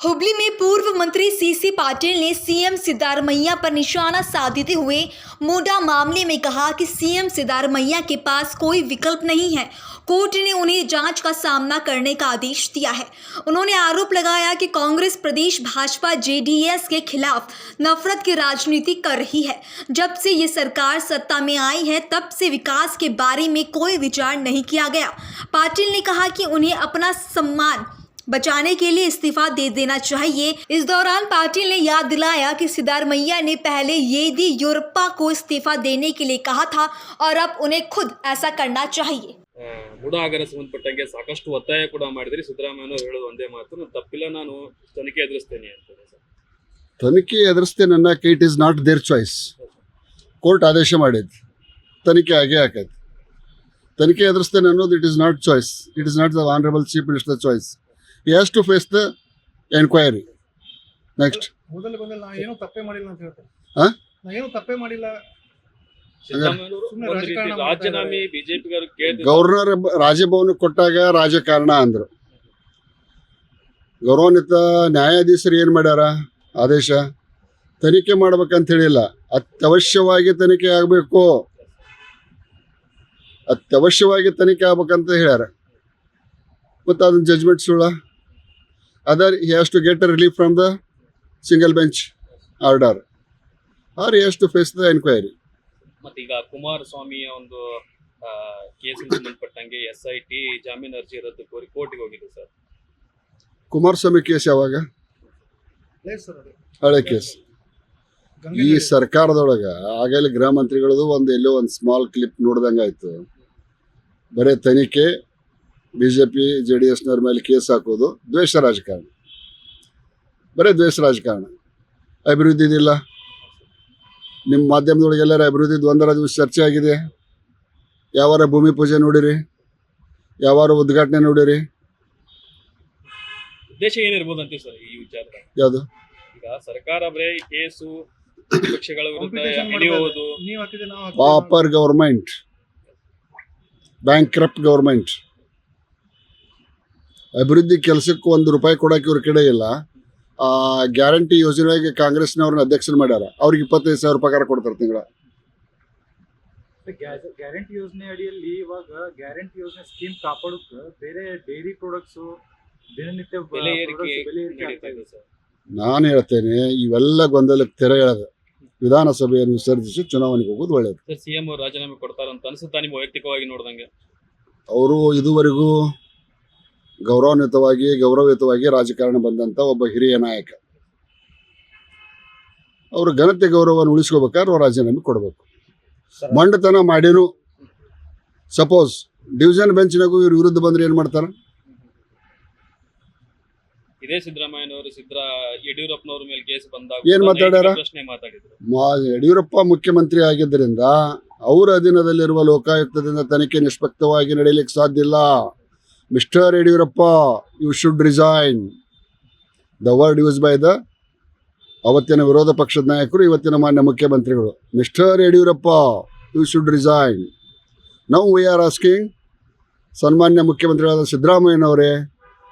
हुबली में पूर्व मंत्री सीसी पाटिल ने सीएम सिद्धारमैया पर निशाना साधते हुए मोडा मामले में कहा कि सीएम सिद्धारमैया के पास कोई विकल्प नहीं है। कोर्ट ने उन्हें जांच का सामना करने का आदेश दिया है। उन्होंने आरोप लगाया कि कांग्रेस प्रदेश भाजपा जेडीएस के खिलाफ नफरत की राजनीति कर रही है। जब से ये सरकार सत्ता में आई है तब से विकास के बारे में कोई विचार नहीं किया गया। पाटिल ने कहा कि उन्हें अपना सम्मान बचाने के लिए इस्तीफा दे देना चाहिए। इस दौरान पाटिल ने याद दिलाया कि सिद्धारमैया ने पहले येदियुरप्पा को इस्तीफा देने के लिए कहा था और अब उन्हें खुद ऐसा करना चाहिए। ಮೂಡ ಆಗರ ಸಂಬಂಧಪಟ್ಟಂಗೆ ಸಾಕಷ್ಟು ಒತ್ತಾಯ ಕೂಡ ಮಾಡಿದ್ರಿ. ಸಿದ್ದರಾಮಯ್ಯನವರು ಹೇಳೋದು ಒಂದೇ ಮಾತು, ನಾನು ತಪ್ಪಿಲ್ಲ, ನಾನು ತನಿಖೆ ಎದುರಿಸ್ತೇನೆ ಅಂತ. ತನಿಖೆ ಎದುರಿಸ್ತೇನೆ ಅನ್ನಕ್ಕೆ it is not there choice. Court ಆದೇಶ ಮಾಡಿದ್ದು ತನಿಖೆ ಆಗೇ ಹಾಕೈತೆ. ತನಿಖೆ ಎದುರಿಸ್ತೇನೆ ಅನ್ನೋದು it is not choice. It is not the honourable chief minister choice. He has to face the enquiry. Next. ಮೊದಲು ಬಂದಲ್ಲ, ನಾ ಏನು ತಪ್ಪೇ ಮಾಡಿಲ್ಲ ಅಂತ ಹೇಳ್ತಾರೆ. ನಾ ಏನು ತಪ್ಪೇ ಮಾಡಿಲ್ಲ. ರಾಜೀನಾಮೆ ಬಿಜೆಪಿಗರು ಕೇಳಿದ್ರು. ಗವರ್ನರ್ ರಾಜಭವನ ಕೊಟ್ಟಾಗ ರಾಜಕಾರಣ ಅಂದ್ರು. ಗೌರವಾನ್ವಿತ ನ್ಯಾಯಾಧೀಶರು ಏನು ಮಾಡ್ಯಾರ? ಆದೇಶ ತನಿಖೆ ಮಾಡ್ಬೇಕಂತ ಹೇಳಿಲ್ಲ, ಅತ್ಯವಶ್ಯವಾಗಿ ತನಿಖೆ ಆಗಬೇಕು, ಅತ್ಯವಶ್ಯವಾಗಿ ತನಿಖೆ ಆಗ್ಬೇಕಂತ ಹೇಳ್ಯಾರ. ಮತ್ತು ಅದನ್ನ ಜಜ್ಮೆಂಟ್ ಸುಳ್ಳ. Either he has to get a relief from the single bench order or he has to face the inquiry. ಮತ್ತೀಗ ಕುಮಾರಸ್ವಾಮಿಯ ಒಂದು ಕೇಸಿಗೆ ಸಂಬಂಧಪಟ್ಟಂಗೆ SIT ಜಾಮೀನು ಅರ್ಜಿ ರದ್ದು ಕೋರಿ ಕೋರ್ಟಿಗೆ ಹೋಗಿದೆ ಸರ್. ಕುಮಾರಸ್ವಾಮಿ ಕೇಸ್ ಯಾವಾಗ? ಹಳೆ ಕೇಸ್. ಈ ಸರ್ಕಾರದೊಳಗೆ ಆಗಲೇ ಗೃಹ ಮಂತ್ರಿಗಳದು ಎಲ್ಲೋ ಒಂದು ಸ್ಮಾಲ್ ಕ್ಲಿಪ್ ನೋಡ್ದಂಗೆ ಆಯಿತು. ಬರೀ ತನಿಖೆ, BJP JDSನವ್ರ ಮೇಲೆ ಕೇಸ್ ಹಾಕೋದು, ದ್ವೇಷ ರಾಜಕಾರಣ, ಬರೀ ದ್ವೇಷ ರಾಜಕಾರಣ. ಅಭಿವೃದ್ಧಿ ಇದಿಲ್ಲ. ನಿಮ್ಮ ಮಾಧ್ಯಮದೊಳಗೆಲ್ಲರ ಅಭಿವೃದ್ಧಿ ಒಂದರ ದಿವಸ ಚರ್ಚೆ ಆಗಿದೆ. ಯಾವಾರ ಭೂಮಿ ಪೂಜೆ ನೋಡಿರಿ, ಯಾವಾರ ಉದ್ಘಾಟನೆ ನೋಡಿರಿ. ಉದ್ದೇಶ ಏನಿರ್ಬೋದು ಅಂತೀವಿ ಸರ್ ಈ ವಿಚಾರ? ಯಾವುದು? ಈಗ ಸರ್ಕಾರ ಬರೀ ಕೇಸು, ಪಕ್ಷಗಳ ವಿರುದ್ಧ ಹಿಡಿಯುವುದು, ಪಾಪರ್ ಗವರ್ಮೆಂಟ್, ಬ್ಯಾಂಕ್ರಪ್ಟ್ ಗವರ್ಮೆಂಟ್. ಅಭಿವೃದ್ಧಿ ಕೆಲಸಕ್ಕೆ ₹1 ಕೊಡೋಕೆ ಇವ್ರ ಕಡೆ ಇಲ್ಲ. ಗ್ಯಾರಂಟಿ ಯೋಜನೆಗೆ ಕಾಂಗ್ರೆಸ್ನವ್ರನ್ನ ಅಧ್ಯಕ್ಷರು ಮಾಡ್ಯಾರ. ಅವ್ರಿಗೆ ₹25,000 ಪಗಾರ ಕೊಡ್ತಾರೆ ತಿಂಗಳ. ಗ್ಯಾರಂಟಿ ಯೋಜನೆ ಅಡಿಯಲ್ಲಿ ಇವಾಗ ಗ್ಯಾರಂಟಿ ಯೋಜನೆ ಸ್ಕೀಮ್ ಕಾಪಾಡೋಕೆ ಬೇರೆ ಡೈರಿ ಪ್ರಾಡಕ್ಟ್ಸ್ ದಿನನಿತ್ಯ ಬೆಲೆ ಏರಿಕೆ ಆಗ್ತಾ ಇದೆ ಸರ್. ನಾನು ಹೇಳ್ತೇನೆ, ಇವೆಲ್ಲ ಗೊಂದಲಕ್ಕೆ ತೆರೆ ಎಳೆದ ವಿಧಾನಸಭೆಯನ್ನು ವಿಸರ್ಜಿಸಿ ಚುನಾವಣೆಗೆ ಹೋಗೋದು ಒಳ್ಳೆಯದು. ಸರ್, ಸಿಎಂ ಅವರು ರಾಜೀನಾಮೆ ಕೊಡ್ತಾರಂತ ಅನಿಸುತ್ತಾ ನಿಮ್ಮ ವೈಯಕ್ತಿಕವಾಗಿ ನೋಡಿದಂಗೆ? ಅವರು ಇದುವರೆಗೂ ಗೌರವಯುತವಾಗಿ ರಾಜಕಾರಣ ಬಂದಂಥ ಒಬ್ಬ ಹಿರಿಯ ನಾಯಕ. ಅವರು ಘನತೆ ಗೌರವವನ್ನು ಉಳಿಸ್ಕೋಬೇಕಾದ್ರೆ ಅವ್ರು ರಾಜೀನಾಮೆ ಕೊಡಬೇಕು. ಮಂಡತನ ಮಾಡಿನೂ ಸಪೋಸ್ ಡಿವಿಷನ್ ಬೆಂಚ್ನಾಗೂ ಇವ್ರ ವಿರುದ್ಧ ಬಂದ್ರೆ ಏನು ಮಾಡ್ತಾರೆ? ಇದೇ ಸಿದ್ದರಾಮಯ್ಯನವರು ಯಡಿಯೂರಪ್ಪನವ್ರ ಮೇಲೆ ಕೇಸ್ ಬಂದಾಗ ಏನು ಮಾತಾಡ್ಯಾರ? ಪ್ರಶ್ನೆ ಮಾತಾಡಿದ್ರು. ಯಡಿಯೂರಪ್ಪ ಮುಖ್ಯಮಂತ್ರಿ ಆಗಿದ್ದರಿಂದ ಅವರ ಅಧೀನದಲ್ಲಿರುವ ಲೋಕಾಯುಕ್ತದಿಂದ ತನಿಖೆ ನಿಷ್ಪಕ್ಷವಾಗಿ ನಡೆಯಲಿಕ್ಕೆ ಸಾಧ್ಯ ಇಲ್ಲ. Mister Yediyurappa, you should resign. The word use by the ಅವತ್ತಿನ ವಿರೋಧ ಪಕ್ಷದ ನಾಯಕರು, ಇವತ್ತಿನ ಮಾನ್ಯ ಮುಖ್ಯಮಂತ್ರಿಗಳು. Mister Yediyurappa, you should resign. Now we are asking ಸನ್ಮಾನ್ಯ ಮುಖ್ಯಮಂತ್ರಿಗಳಾದ ಸಿದ್ದರಾಮಯ್ಯನವರೇ,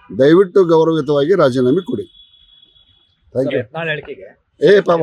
ದಯವಿಟ್ಟು ಗೌರವಯುತವಾಗಿ ರಾಜೀನಾಮೆ ಕೊಡಿ. Thank you. ಪಾಪ